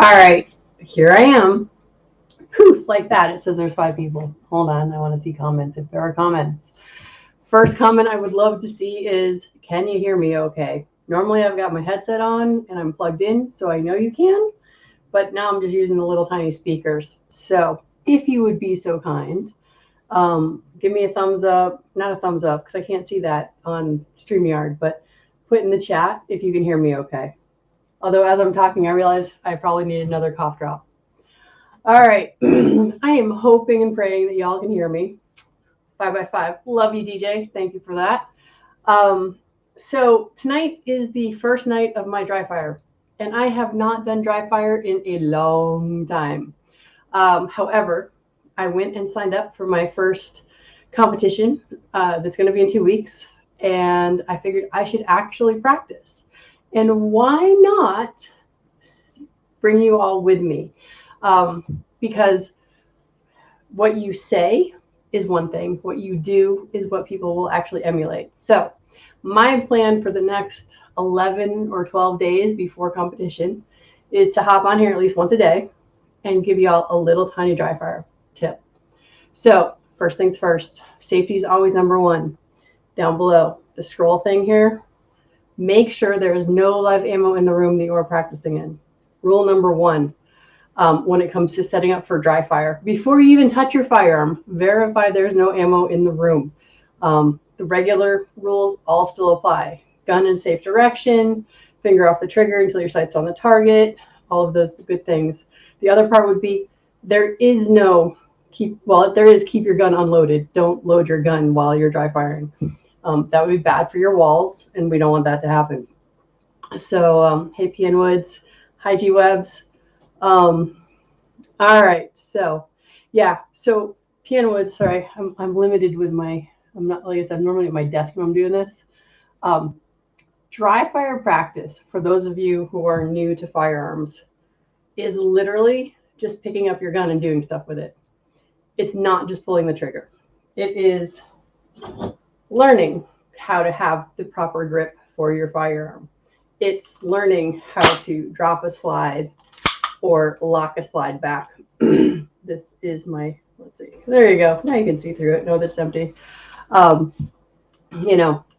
All right, here I am. Poof, like that. It says there's 5 people. Hold on, I want to see comments if there are comments. First comment I would love to see is, can you hear me okay? Normally I've got my headset on and I'm plugged in, so I know you can, but now I'm just using the little tiny speakers. So if you would be so kind, give me a thumbs up, not a thumbs up because I can't see that on StreamYard, but put in the chat if you can hear me okay. Although as I'm talking, I realize I probably need another cough drop. All right. I am hoping and praying that y'all can hear me. 5x5. Love you, DJ. Thank you for that. So tonight is the first night of my dry fire, and I have not done dry fire in a long time. However, I went and signed up for my first competition that's going to be in 2 weeks, and I figured I should actually practice. And why not bring you all with me? Because what you say is one thing, what you do is what people will actually emulate. So my plan for the next 11 or 12 days before competition is to hop on here at least once a day and give you all a little tiny dry fire tip. So first things first, safety is always number one. Down below, the scroll thing here, make sure there is no live ammo in the room that you are practicing in. Rule number one, when it comes to setting up for dry fire, before you even touch your firearm, verify there's no ammo in the room. The regular rules all still apply. Gun in safe direction, finger off the trigger until your sight's on the target, all of those good things. The other part would be there is no keep your gun unloaded. Don't load your gun while you're dry firing. That would be bad for your walls, and we don't want that to happen. So, hey, PN Woods, hi, G Webs. All right, so yeah, so PN Woods, sorry, I'm limited with I'm not, like I said, I'm normally at my desk when I'm doing this. Dry fire practice, for those of you who are new to firearms, is literally just picking up your gun and doing stuff with it. It's not just pulling the trigger. It is learning how to have the proper grip for your firearm. It's learning how to drop a slide or lock a slide back. This is my, let's see, there you go. Now you can see through it. No, that's empty.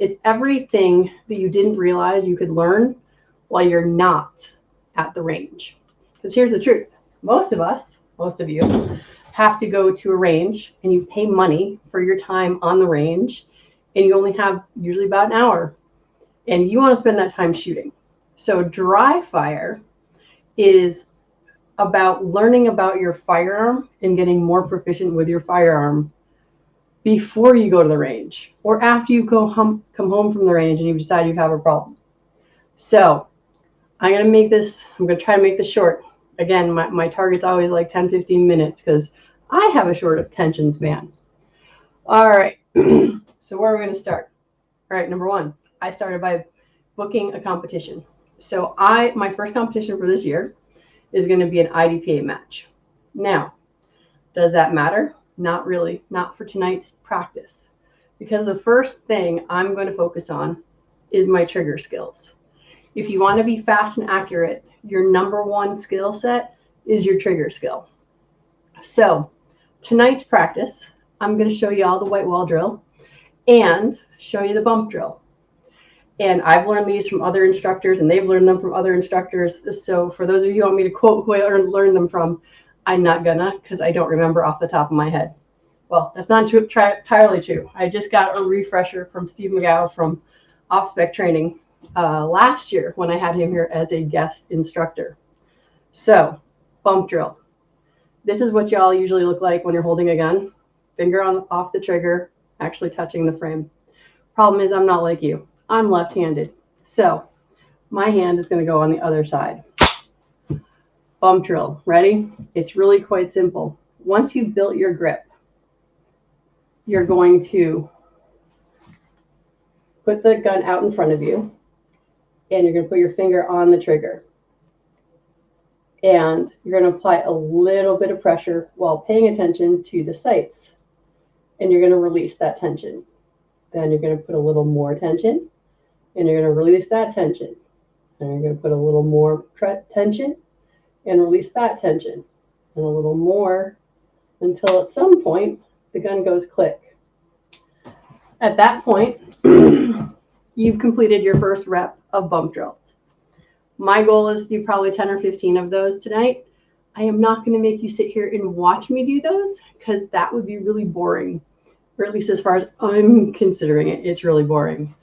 It's everything that you didn't realize you could learn while you're not at the range. Because here's the truth. Most of you have to go to a range and you pay money for your time on the range, and you only have usually about an hour, and you want to spend that time shooting. So dry fire is about learning about your firearm and getting more proficient with your firearm before you go to the range or after you come home from the range and you decide you have a problem. So I'm going to try to make this short. Again, my target's always like 10, 15 minutes because I have a short attention span. All right. So where are we going to start? All right. Number one, I started by booking a competition. So my first competition for this year is going to be an IDPA match. Now, does that matter? Not really, not for tonight's practice, because the first thing I'm going to focus on is my trigger skills. If you want to be fast and accurate, your number one skill set is your trigger skill. So tonight's practice, I'm going to show you all the white wall drill and show you the bump drill. And I've learned these from other instructors, and they've learned them from other instructors. So for those of you who want me to quote who I learned them from, I'm not gonna, because I don't remember off the top of my head. Well, that's not entirely true. I just got a refresher from Steve McGow from OpSpec training last year when I had him here as a guest instructor. So, bump drill. This is what y'all usually look like when you're holding a gun. Finger off the trigger, actually touching the frame. Problem is, I'm not like you. I'm left-handed. So, my hand is going to go on the other side. Bump drill. Ready? It's really quite simple. Once you've built your grip, you're going to put the gun out in front of you, and you're going to put your finger on the trigger. And you're going to apply a little bit of pressure while paying attention to the sights. And you're going to release that tension. Then you're going to put a little more tension, and you're going to release that tension. And you're going to put a little more tension, and release that tension. And a little more until at some point the gun goes click. At that point, you've completed your first rep of bump drills. My goal is to do probably 10 or 15 of those tonight. I am not going to make you sit here and watch me do those because that would be really boring, or at least as far as I'm considering it, it's really boring.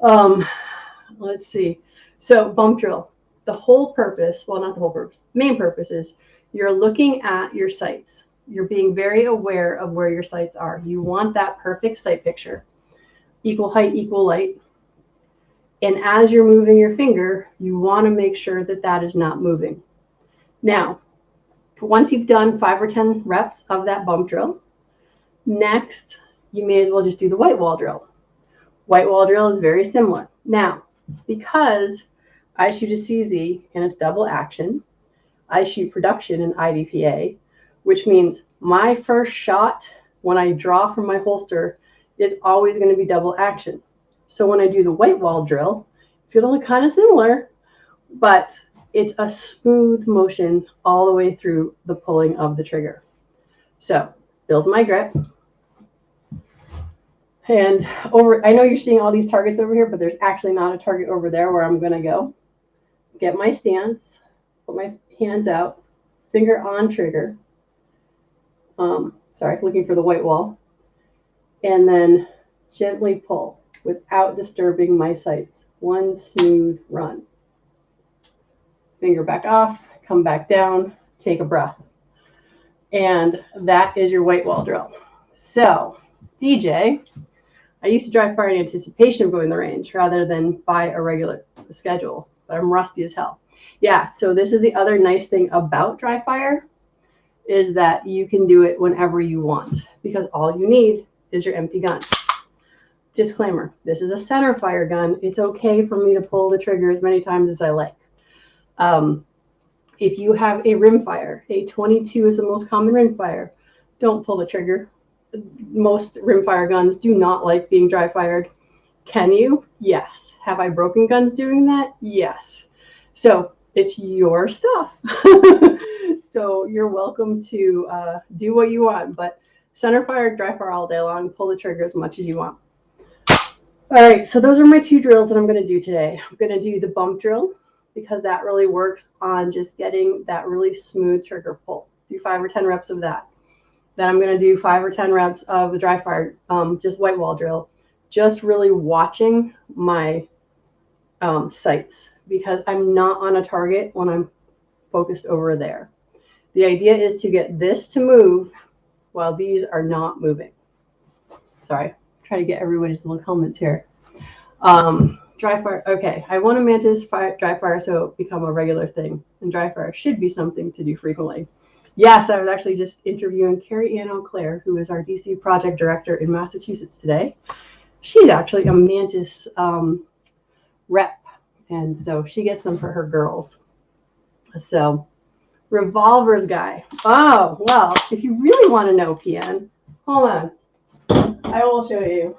Let's see. So bump drill, the whole purpose, well, not the whole purpose, main purpose is you're looking at your sights. You're being very aware of where your sights are. You want that perfect sight picture, equal height, equal light. And as you're moving your finger, you want to make sure that that is not moving. Now, once you've done 5 or 10 reps of that bump drill, next, you may as well just do the white wall drill. White wall drill is very similar. Now, because I shoot a CZ and it's double action, I shoot production in IDPA, which means my first shot when I draw from my holster is always going to be double action. So when I do the white wall drill, it's going to look kind of similar, but it's a smooth motion all the way through the pulling of the trigger. So build my grip. And over, I know you're seeing all these targets over here, but there's actually not a target over there where I'm going to go. Get my stance, put my hands out, finger on trigger. Looking for the white wall. And then gently pull without disturbing my sights. One smooth run. Finger back off, come back down, take a breath. And that is your white wall drill. So, DJ, I used to dry fire in anticipation of going to the range rather than by a regular schedule, but I'm rusty as hell. Yeah, so this is the other nice thing about dry fire is that you can do it whenever you want because all you need is your empty gun. Disclaimer, this is a center fire gun. It's okay for me to pull the trigger as many times as I like. If you have a rim fire, a 22 is the most common rim fire, don't pull the trigger. Most rimfire guns do not like being dry fired. Can you? Yes. Have I broken guns doing that? Yes. So it's your stuff. So you're welcome to do what you want, but center fire, dry fire all day long, pull the trigger as much as you want. All right, so those are my 2 drills that I'm going to do today. I'm going to do the bump drill because that really works on just getting that really smooth trigger pull. Do 5 or 10 reps of that. Then I'm going to do 5 or 10 reps of the dry fire, just white wall drill, just really watching my sights because I'm not on a target when I'm focused over there. The idea is to get this to move while these are not moving. Sorry, try to get everybody's little comments here. Dry fire, okay, I want a Mantis dry fire so it become a regular thing, and dry fire should be something to do frequently. Yes, I was actually just interviewing Carrie Ann O'Clair, who is our DC project director in Massachusetts today. She's actually a Mantis rep, and so she gets them for her girls. So, revolvers guy. Oh, well, if you really want to know, PN, hold on. I will show you.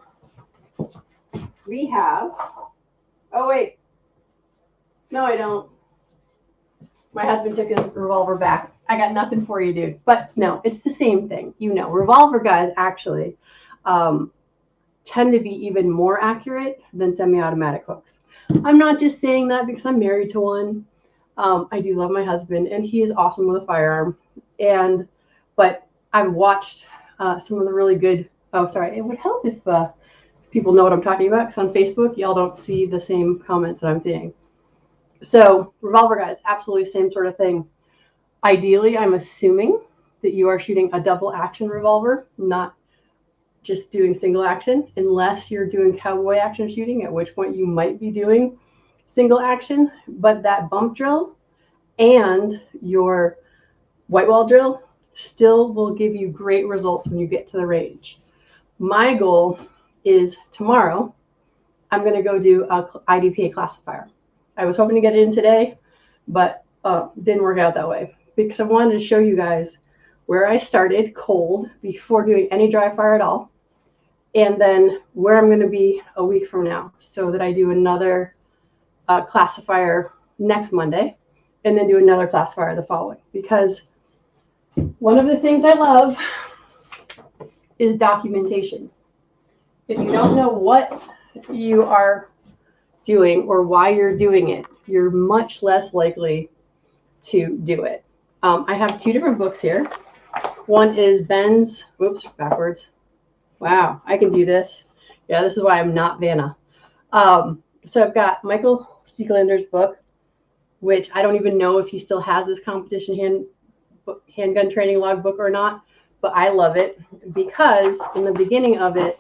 We have, oh wait, no I don't. My husband took his revolver back. I got nothing for you, dude. But no, it's the same thing. You know, revolver guys actually tend to be even more accurate than semi-automatic hooks. I'm not just saying that because I'm married to one. I do love my husband, and he is awesome with a firearm. But I've watched some of the really good. Oh, sorry. It would help if people know what I'm talking about because on Facebook, y'all don't see the same comments that I'm seeing. So revolver guys, absolutely same sort of thing. Ideally, I'm assuming that you are shooting a double action revolver, not just doing single action, unless you're doing cowboy action shooting, at which point you might be doing single action. But that bump drill and your white wall drill still will give you great results when you get to the range. My goal is tomorrow, I'm going to go do a IDPA classifier. I was hoping to get it in today, but didn't work out that way because I wanted to show you guys where I started cold before doing any dry fire at all, and then where I'm going to be a week from now so that I do another classifier next Monday, and then do another classifier the following. Because one of the things I love is documentation. If you don't know what you are doing or why you're doing it, you're much less likely to do it. I have two different books here. One is Ben's, whoops, backwards. Wow, I can do this. Yeah, this is why I'm not Vanna. So I've got Michael Siegelander's book, which I don't even know if he still has this competition handgun training logbook or not, but I love it because in the beginning of it,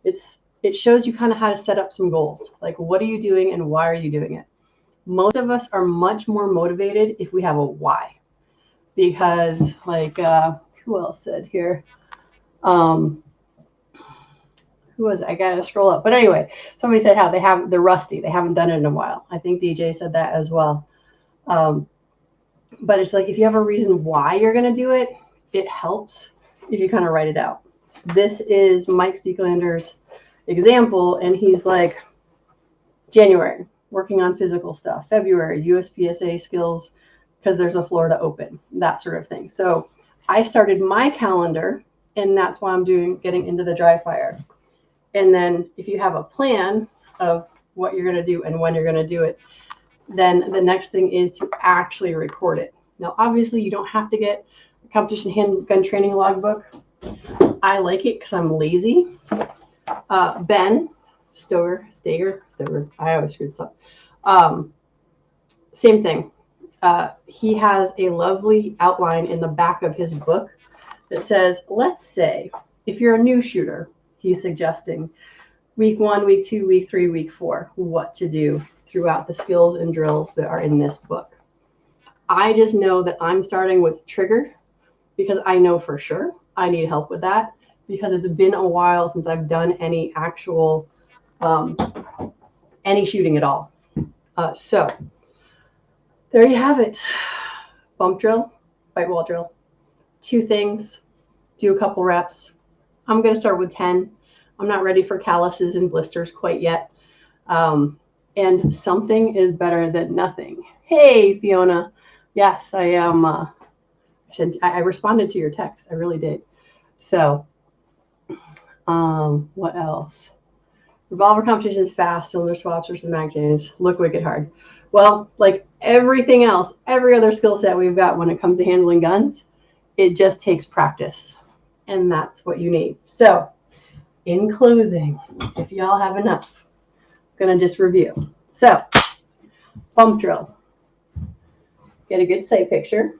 it shows you kind of how to set up some goals. Like, what are you doing and why are you doing it? Most of us are much more motivated if we have a why. Because, like, who else said here? Who was it? I gotta scroll up. But anyway, somebody said how they're rusty. They haven't done it in a while. I think DJ said that as well. But it's like if you have a reason why you're gonna do it, it helps if you kind of write it out. This is Mike Siegelander's example, and he's like, January, working on physical stuff. February, USPSA skills, because there's a Florida Open, that sort of thing. So I started my calendar, and that's why I'm getting into the dry fire. And then if you have a plan of what you're going to do and when you're going to do it, then the next thing is to actually record it. Now, obviously, you don't have to get a competition handgun training logbook. I like it because I'm lazy. Ben Stoger, I always screw this up. Same thing. He has a lovely outline in the back of his book that says, let's say, if you're a new shooter, he's suggesting week 1, week 2, week 3, week 4, what to do throughout the skills and drills that are in this book. I just know that I'm starting with trigger because I know for sure I need help with that because it's been a while since I've done any actual, any shooting at all. So there you have it. Bump drill, white wall drill. 2 things, do a couple reps. I'm going to start with 10. I'm not ready for calluses and blisters quite yet. And something is better than nothing. Hey, Fiona. Yes, I am. I responded to your text. I really did. So, what else? Revolver competition is fast. Cylinder swaps versus mag changes look wicked hard. Well, like everything else, every other skill set we've got when it comes to handling guns, it just takes practice. And that's what you need. So, in closing, if y'all have enough, I'm going to just review. So, bump drill. Get a good sight picture.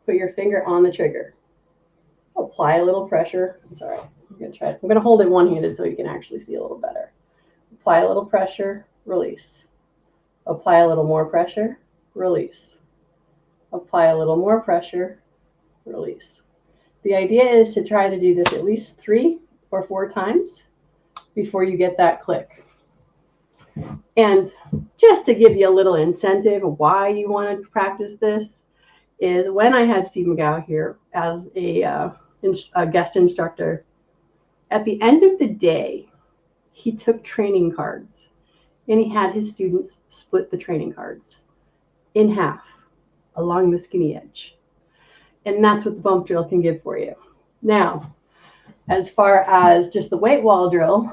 Put your finger on the trigger. Apply a little pressure. I'm sorry. I'm going to try it. I'm going to hold it one-handed so you can actually see a little better. Apply a little pressure. Release. Apply a little more pressure. Release. Apply a little more pressure. Release. The idea is to try to do this at least 3 or 4 times before you get that click. And just to give you a little incentive of why you want to practice this is when I had Steve McGow here as a guest instructor, at the end of the day, he took training cards and he had his students split the training cards in half along the skinny edge. And that's what the bump drill can give for you. Now, as far as just the white wall drill,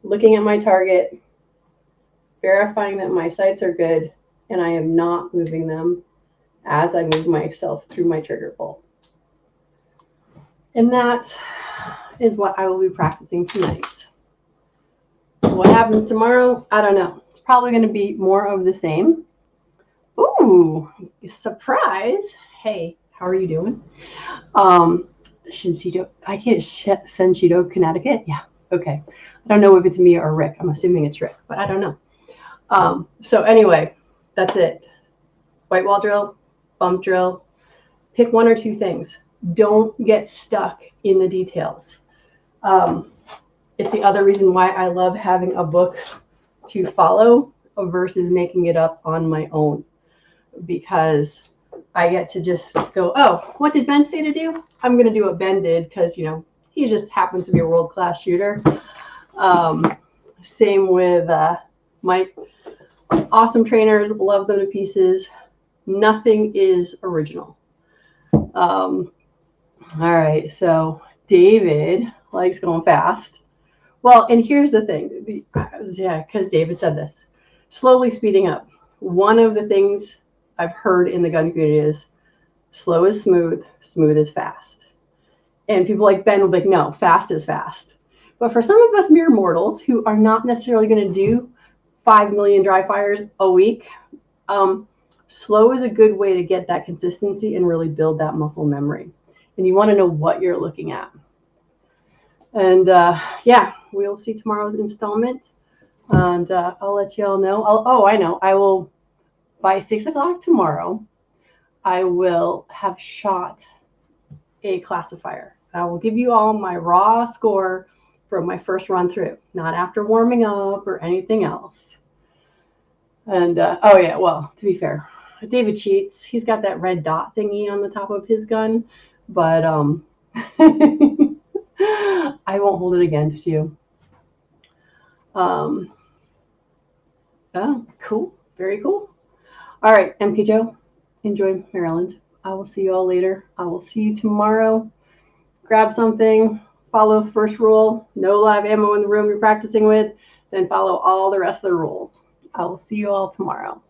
looking at my target, verifying that my sights are good, and I am not moving them as I move myself through my trigger pull. And that is what I will be practicing tonight. What happens tomorrow? I don't know. It's probably going to be more of the same. Ooh, surprise. Hey, how are you doing? Shinshido, I can't Shinshido, Connecticut. Yeah, okay. I don't know if it's me or Rick. I'm assuming it's Rick, but I don't know. So anyway, that's it. White wall drill, bump drill. Pick 1 or 2 things. Don't get stuck in the details. It's the other reason why I love having a book to follow versus making it up on my own, because I get to just go, oh, what did Ben say to do? I'm going to do what Ben did because, you know, he just happens to be a world-class shooter. Same with Mike. Awesome trainers, love them to pieces. Nothing is original. All right, so David likes going fast. Well, and here's the thing. Yeah, because David said this. Slowly speeding up. One of the things I've heard in the gun community is slow is smooth, smooth is fast. And people like Ben will be like, no, fast is fast. But for some of us mere mortals who are not necessarily going to do 5 million dry fires a week, slow is a good way to get that consistency and really build that muscle memory. And you want to know what you're looking at. And yeah, we'll see tomorrow's installment. And I'll let you all know. I know. I will, by 6 o'clock tomorrow, I will have shot a classifier. I will give you all my raw score from my first run through, not after warming up or anything else. And oh yeah, well, to be fair, David cheats. He's got that red dot thingy on the top of his gun, but I won't hold it against you. Oh, cool. Very cool. All right, MK Joe, enjoy Maryland. I will see you all later. I will see you tomorrow. Grab something, follow the first rule, no live ammo in the room you're practicing with, then follow all the rest of the rules. I will see you all tomorrow.